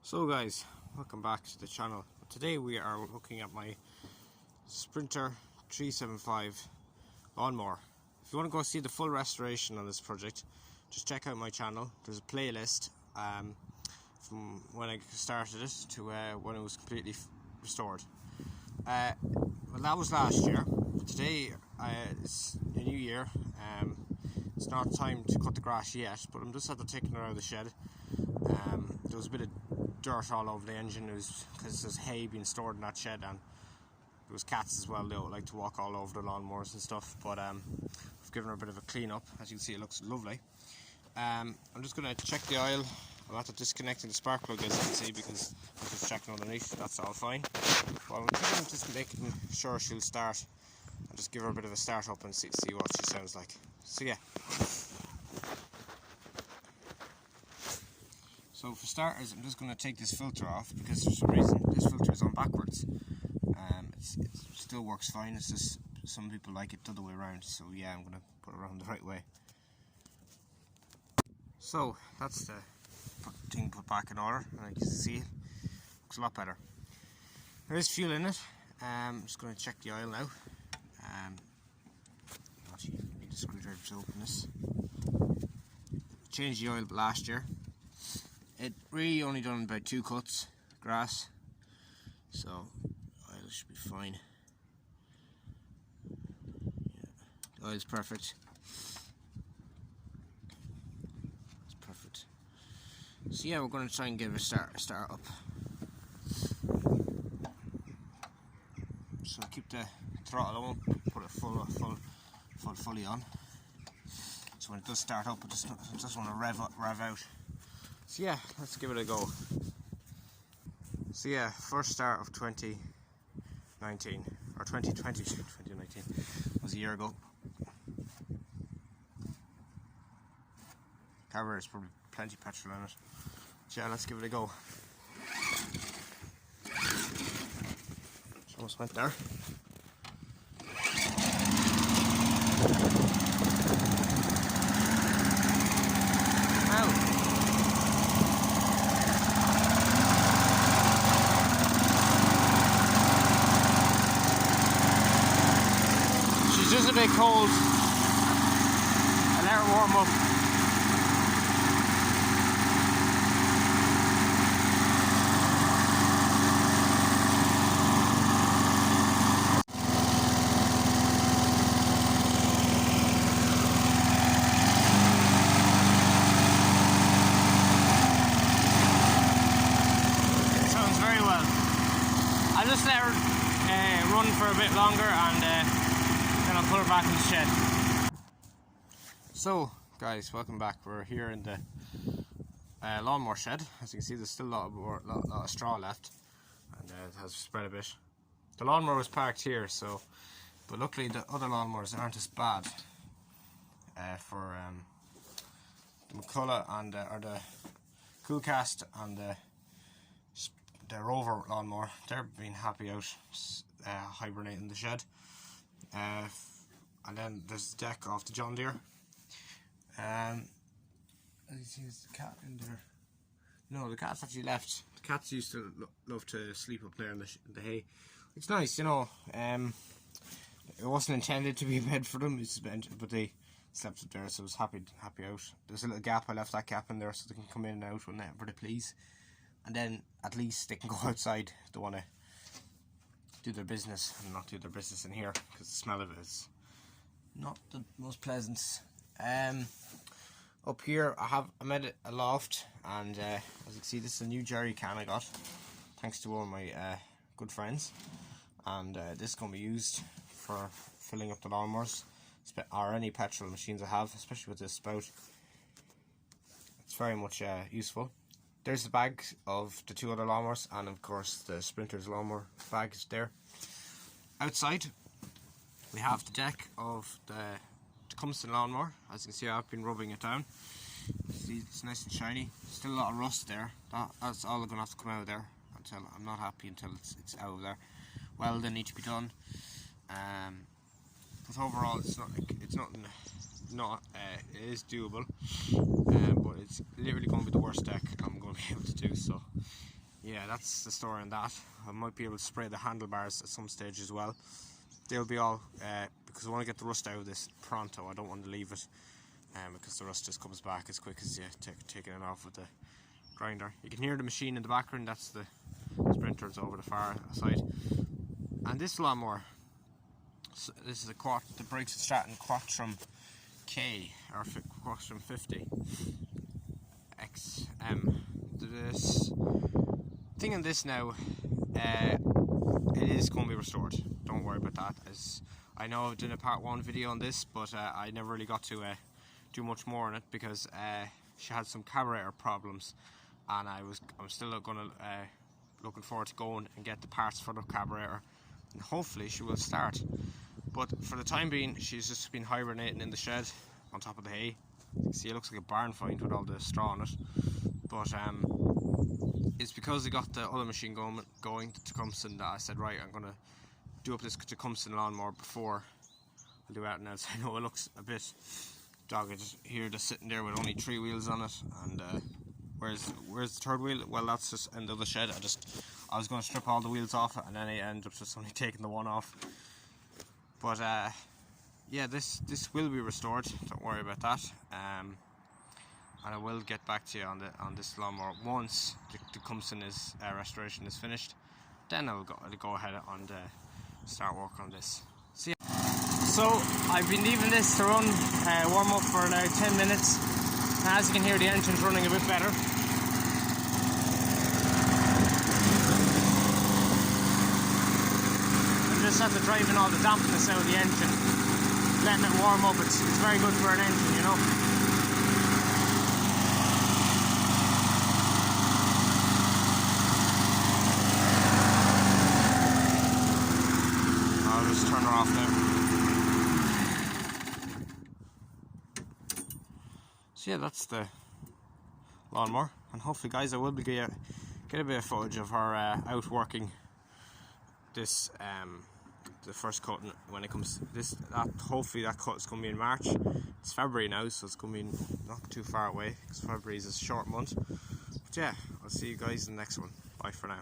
So guys, welcome back to the channel. Today we are looking at my Sprinter 375 lawnmower. If you want to go see the full restoration on this project, just check out my channel. There's a playlist from when I started it to when it was completely restored. Well, that was last year, but today it's a new year. It's not time to cut the grass yet, but I'm just after taking it out of the shed. There was a bit of dirt all over the engine because there's hay being stored in that shed, and there was cats as well. They don't like to walk all over the lawnmowers and stuff, but I've given her a bit of a clean up. As you can see, it looks lovely. I'm just going to check the oil. I'm after disconnecting the spark plug, as you can see, because I'm just checking underneath. That's all fine. But I'm just making sure she'll start. I'll just give her a bit of a start up and see what she sounds like. So yeah. So for starters, I'm just going to take this filter off, because for some reason this filter is on backwards. It still works fine. It's just some people like it the other way around. So yeah, I'm going to put it around the right way. So that's the thing put back in order, and you can see it looks a lot better. There is fuel in it. I'm just going to check the oil now. Actually, I need a screwdriver to open this. Changed the oil last year. It really only done about 2 cuts grass, so oil should be fine. Yeah, the oil's perfect. It's perfect. So yeah, we're going to try and give it a start up. So keep the throttle on, put it fully on. So when it does start up, I just want to rev out. So yeah, let's give it a go. So yeah, first start of 2019, or 2019, was a year ago. Carburetor is probably plenty of petrol in it. So yeah, let's give it a go. It's almost went there. Just a bit cold. I let her warm up. It sounds very well. I'll just let her run for a bit longer, and then I'll put her back in the shed. So guys, welcome back. We're here in the lawnmower shed. As you can see, there's still a lot of straw left, and it has spread a bit. The lawnmower was parked here, but luckily the other lawnmowers aren't as bad. For the McCullough and or the Coolcast and the Rover lawnmower, they're being happy out hibernating the shed. And then there's the deck off the John Deere. As you see, there's the cat in there. No, the cat's actually left. The cats used to love to sleep up there in the hay. It's nice, you know. It wasn't intended to be a bed for them, but they slept up there, so I was happy out. There's a little gap. I left that gap in there so they can come in and out whenever they please. And then at least they can go outside. They want to do their business and not do their business in here, because the smell of it is not the most pleasant. Up here I made a loft, and as you can see, this is a new jerry can I got thanks to one of my good friends, and this is going to be used for filling up the lawnmowers or any petrol machines I have, especially with this spout. It's very much useful. There's the bag of the 2 other lawnmowers, and of course the Sprinter's lawnmower bag is there. Outside we have the deck of the Tecumseh lawnmower. As you can see, I've been rubbing it down. See, it's nice and shiny. Still a lot of rust there. That's all going to have to come out of there. I'm not happy until it's out of there. Welding needs to be done. But overall, it is doable. But it's literally going to be the worst deck I'm going to be able to do. So yeah, that's the story on that. I might be able to spray the handlebars at some stage as well. They'll be all, because I want to get the rust out of this pronto. I don't want to leave it, because the rust just comes back as quick as you taking it off with the grinder. You can hear the machine in the background. That's the sprinters over the far side. And this lawnmower, so this is the Briggs and Stratton Quattrum K, or Quattrum 50 XM. This thing in this now, it is going to be restored. Don't worry about that. As I know I've done a part 1 video on this, but I never really got to do much more on it because she had some carburetor problems, and I'm still looking forward to going and get the parts for the carburetor, and hopefully she will start. But for the time being, she's just been hibernating in the shed on top of the hay. You can see it looks like a barn find with all the straw on it. But it's because I got the other machine going, the Tecumseh, that I said, right, I'm going to do up this Tecumseh lawnmower before I do anything else. I know it looks a bit dogged here, just sitting there with only 3 wheels on it. And where's the third wheel? Well, that's just in the other shed. I was going to strip all the wheels off it, and then I ended up just only taking the one off. But yeah, this will be restored. Don't worry about that. And I will get back to you on this lawnmower once the Tecumseh restoration is finished. Then I'll go ahead and start work on this. See ya. So I've been leaving this to run, warm up for about 10 minutes. And as you can hear, the engine's running a bit better. Just after driving all the dampness out of the engine, letting it warm up, it's very good for an engine, you know. I'll just turn her off now. So yeah, that's the lawnmower, and hopefully, guys, I will be get a bit of footage of her out working this the first cut when it comes to this. Hopefully that cut is going to be in March. It's February now, so it's going to be not too far away because February is a short month. But yeah, I'll see you guys in the next one. Bye for now.